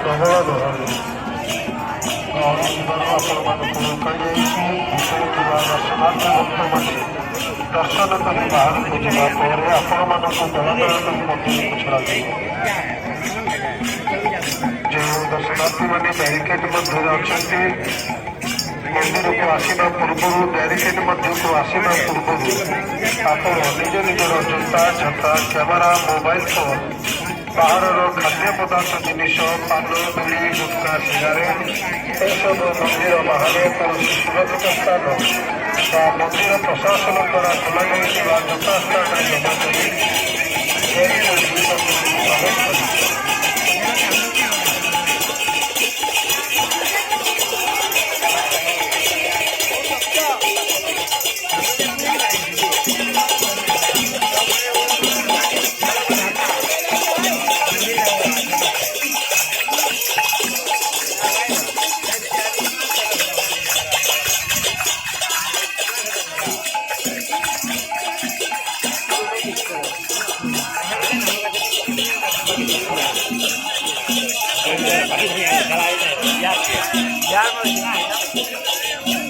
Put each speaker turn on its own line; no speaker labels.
ପ୍ରବଳ ଗହଳି ଯିବାରୁ ଆପଣମାନଙ୍କୁ ରୋକାଯାଇଛି। ଭିତରେ ଥିବା ଦର୍ଶନାର୍ଥୀ ଭକ୍ତମାନେ ଦର୍ଶନ କରି ବାହାରକୁ ଯିବା ପରେ ଆପଣମାନଙ୍କୁ ଦଳ ଦଳ କରି ମନ୍ଦିରକୁ ଛଡ଼ାଯିବ। ଯେଉଁ ଦର୍ଶନାର୍ଥୀମାନେ ବ୍ୟାରିକେଡ୍ ମଧ୍ୟରେ ଅଛନ୍ତି, ମନ୍ଦିରକୁ ଆସିବା ପୂର୍ବରୁ ବ୍ୟାରିକେଡ୍ ମଧ୍ୟକୁ ଆସିବା ପୂର୍ବରୁ ଆପଣ ନିଜ ନିଜର ଜୋତା ଛତା କ୍ୟାମେରା ମୋବାଇଲ ଫୋନ୍ ବାହାରର ଖାଦ୍ୟ ପଦାର୍ଥ ଜିନିଷ ପାନ ବିଡ଼ି ଗୁଟ୍ଖା ସିଗାରେଟ୍ ଏସବୁ ମନ୍ଦିର ବାହାରେ କୌଣସି ସୁରକ୍ଷିତ ସ୍ଥାନ ବା ମନ୍ଦିର ପ୍ରଶାସନ ଦ୍ୱାରା ଖୋଲାଯାଇଥିବା ଯଥାସ୍ଥାନରେ ଜମା କରି ପ୍ରବେଶ କରିବେ।
Ya no hay nada.